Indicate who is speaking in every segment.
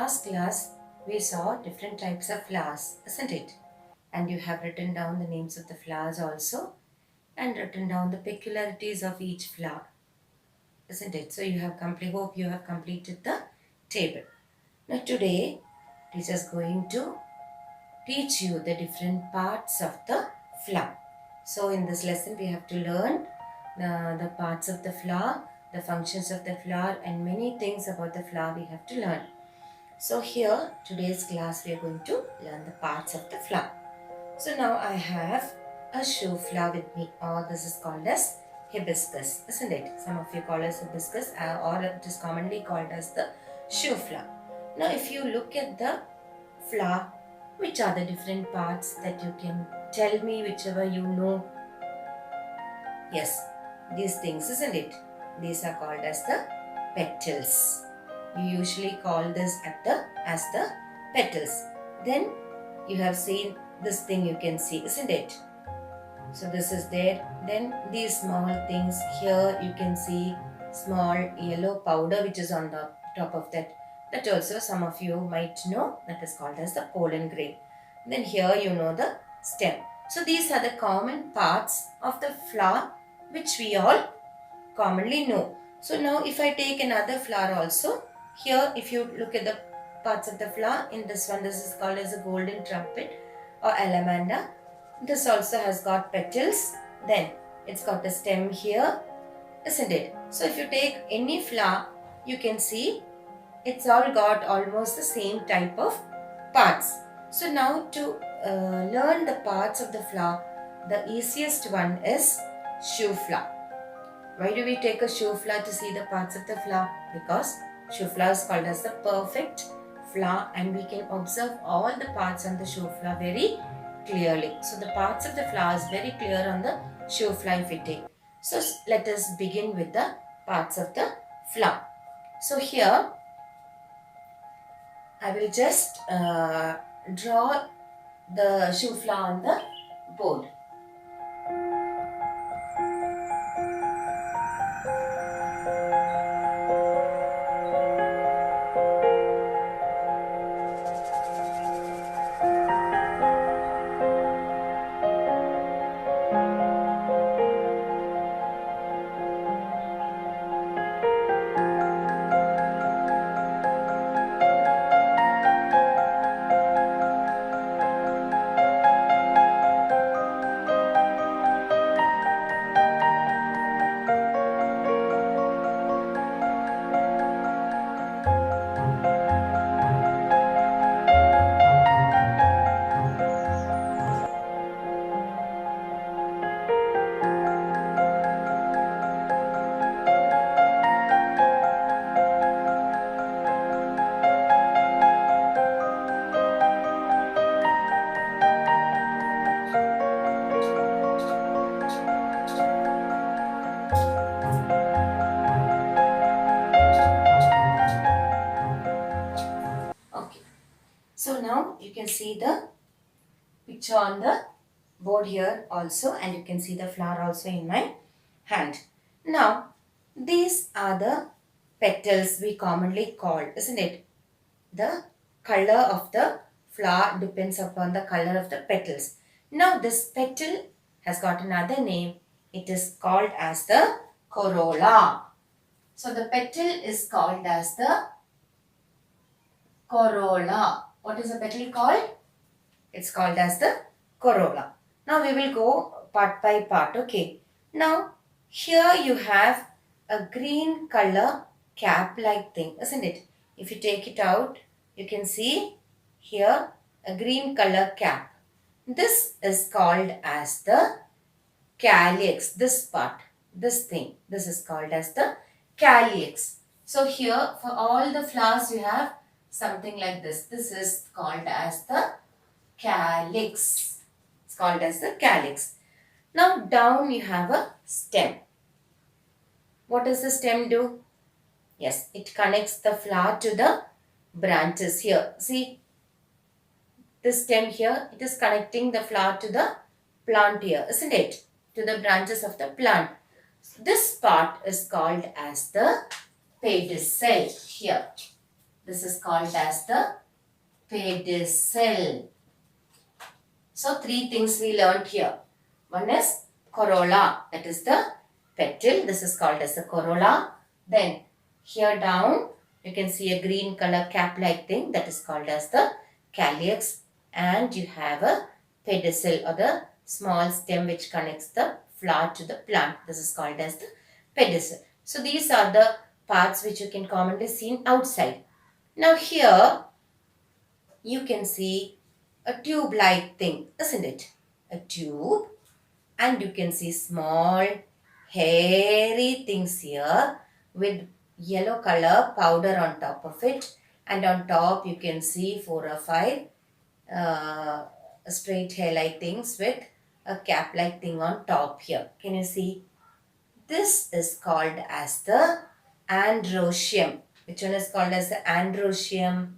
Speaker 1: last class, we saw different types of flowers, isn't it? And you have written down the names of the flowers also and written down the peculiarities of each flower, isn't it? So you have hope you have completed the table. Now today, teacher is going to teach you the different parts of the flower. So in this lesson, we have to learn the parts of the flower, the functions of the flower, and many things about the flower we have to learn. So here, today's class, we are going to learn the parts of the flower. So now I have a shoe flower with me, or this is called as hibiscus, isn't it? Some of you call it hibiscus, or it is commonly called as the shoe flower. Now if you look at the flower, which are the different parts that you can tell me, whichever you know? Yes, these things, isn't it? These are called as the petals. You usually call this as the petals. Then you have seen this thing, you can see, isn't it? So this is there. Then these small things here, you can see small yellow powder which is on the top of that. That also some of you might know, that is called as the pollen grain. Then here you know the stem. So these are the common parts of the flower which we all commonly know. So now if I take another flower also, here if you look at the parts of the flower, in this one, this is called as a golden trumpet or alamanda. This also has got petals. Then it's got a stem here, isn't it? So if you take any flower, you can see it's all got almost the same type of parts. So now to learn the parts of the flower, the easiest one is shoe flower. Why do we take a shoe flower to see the parts of the flower? Because shoe flower is called as the perfect flower and we can observe all the parts on the shoe flower very clearly. So the parts of the flower is very clear on the shoe flower if we take. So let us begin with the parts of the flower. So here I will just draw the shoe flower on the board. So now you can see the picture on the board here also, and you can see the flower also in my hand. Now these are the petals we commonly call, isn't it? The color of the flower depends upon the color of the petals. Now this petal has got another name. It is called as the corolla. So the petal is called as the corolla. What is the petal called? It's called as the corolla. Now we will go part by part. Okay. Now here you have a green color cap like thing, isn't it? If you take it out, you can see here a green color cap. This is called as the calyx. This part, this thing, this is called as the calyx. So here for all the flowers you have something like this. This is called as the calyx. It's called as the calyx. Now down you have a stem. What does the stem do? Yes, it connects the flower to the branches here. See, this stem here, it is connecting the flower to the plant here, isn't it? To the branches of the plant. This part is called as the pedicel here. This is called as the pedicel. So three things we learned here. One is corolla, that is the petal. This is called as the corolla. Then here down you can see a green color cap like thing, that is called as the calyx, and you have a pedicel or the small stem which connects the flower to the plant. This is called as the pedicel. So these are the parts which you can commonly see outside. Now here you can see a tube like thing, isn't it? A tube, and you can see small hairy things here with yellow color powder on top of it, and on top you can see 4 or 5 uh, straight hair like things with a cap like thing on top here. Can you see? This is called as the androecium. Which one is called as the androecium?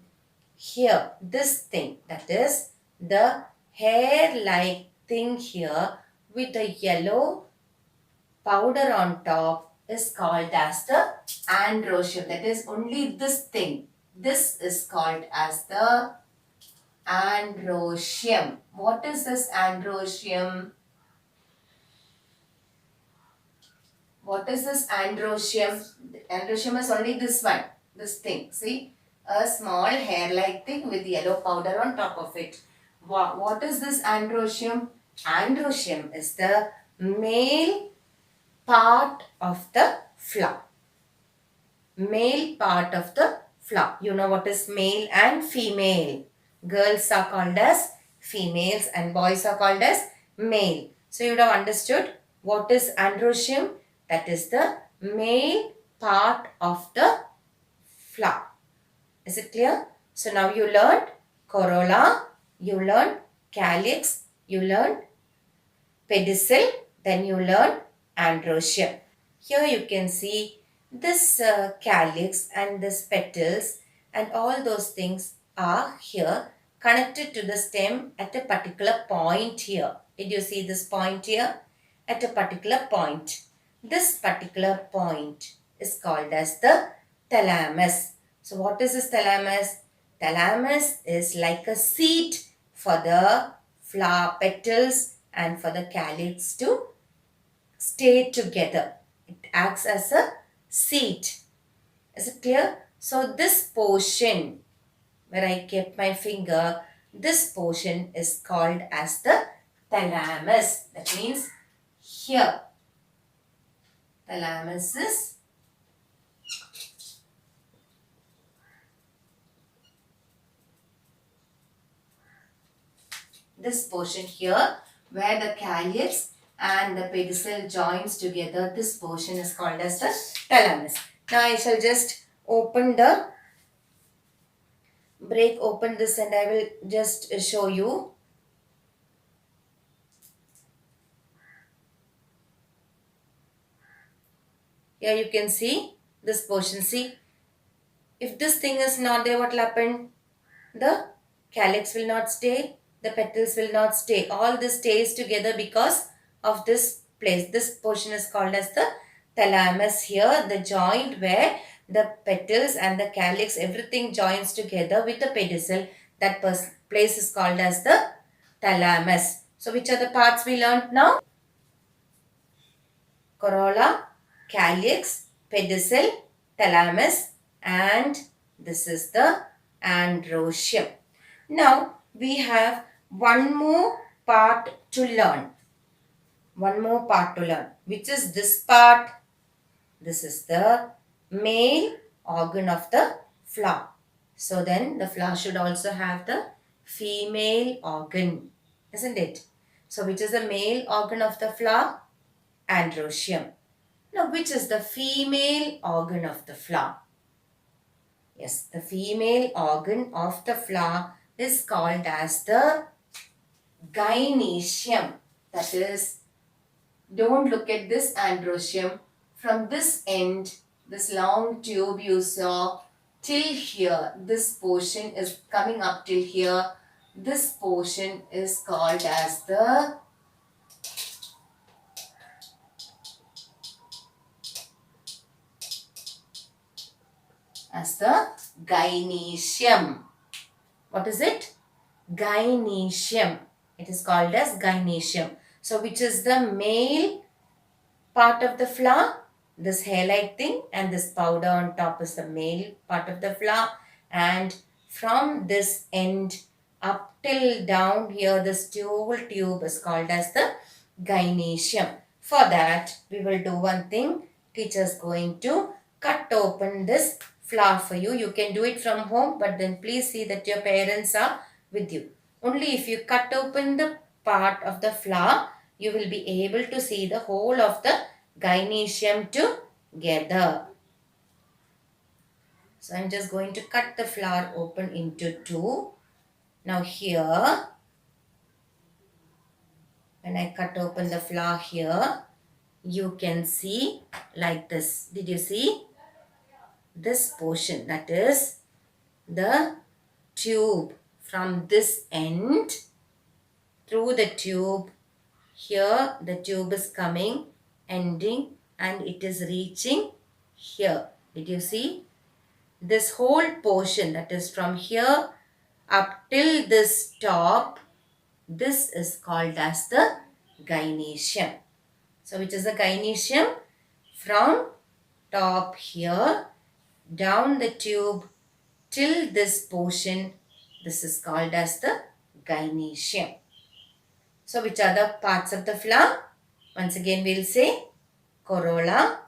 Speaker 1: Here, this thing, that is the hair like thing here with a yellow powder on top is called as the androecium. That is only this thing. This is called as the androecium. What is this androecium? What is this androecium? Androecium is only this one, this thing. See, a small hair-like thing with yellow powder on top of it. What is this androecium? Androecium is the male part of the flower. Male part of the flower. You know what is male and female. Girls are called as females and boys are called as male. So you would have understood what is androecium. That is the male part of the flower. Is it clear? So now you learned corolla, you learned calyx, you learned pedicel, then you learned androecium. Here you can see this calyx and this petals and all those things are here connected to the stem at a particular point here. Did you see this point here? At a particular point. This particular point is called as the thalamus. So what is this thalamus? Thalamus is like a seat for the flower petals and for the calyx to stay together. It acts as a seat. Is it clear? So this portion where I kept my finger, this portion is called as the thalamus. That means here. Thalamus is this portion here where the calyx and the pedicel joins together. This portion is called as the thalamus. Now I shall just open this and I will just show you. Here you can see this portion. See, if this thing is not there, what will happen? The calyx will not stay, the petals will not stay. All this stays together because of this place. This portion is called as the thalamus here, the joint where the petals and the calyx, everything joins together with the pedicel. That place is called as the thalamus. So which are the parts we learned now? Corolla, calyx, pedicel, thalamus, and this is the androecium. Now we have one more part to learn. One more part to learn. Which is this part? This is the male organ of the flower. So then the flower should also have the female organ, isn't it? So which is the male organ of the flower? Androecium. Now which is the female organ of the flower? Yes, the female organ of the flower is called as the gynoecium. That is, don't look at this androecium. From this end, this long tube you saw till here, this portion is coming up till here. This portion is called as the Gynoecium. What is it? Gynoecium. It is called as gynoecium. So which is the male part of the flower? This hair-like thing, and this powder on top is the male part of the flower, and from this end up till down here, this whole tube is called as the gynoecium. For that, we will do one thing. Teacher is going to cut open this flower for you. You can do it from home, but then please see that your parents are with you. Only if you cut open the part of the flower, you will be able to see the whole of the gynoecium together. So I'm just going to cut the flower open into two. Now here, when I cut open the flower here, you can see like this. Did you see? This portion, that is the tube. From this end through the tube, here the tube is coming, ending, and it is reaching here. Did you see? This whole portion, that is from here up till this top, this is called as the gynoecium. So which is the gynoecium? From top here down the tube till this portion, this is called as the gynoecium. So which are the parts of the flower? Once again we'll say corolla,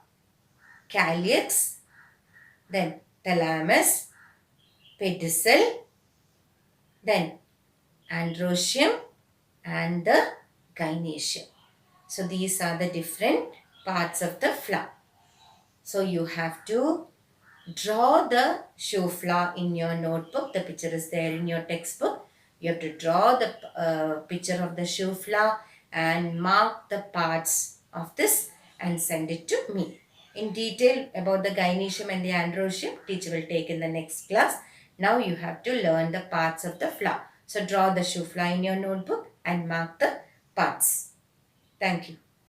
Speaker 1: calyx, then thalamus, pedicel, then androecium, and the gynoecium. So these are the different parts of the flower. So you have to draw the shoe flower in your notebook. The picture is there in your textbook. You have to draw the picture of the shoe flower and mark the parts of this and send it to me. In detail about the gynoecium and the androecium, teacher will take in the next class. Now you have to learn the parts of the flower. So draw the shoe flower in your notebook and mark the parts. Thank you.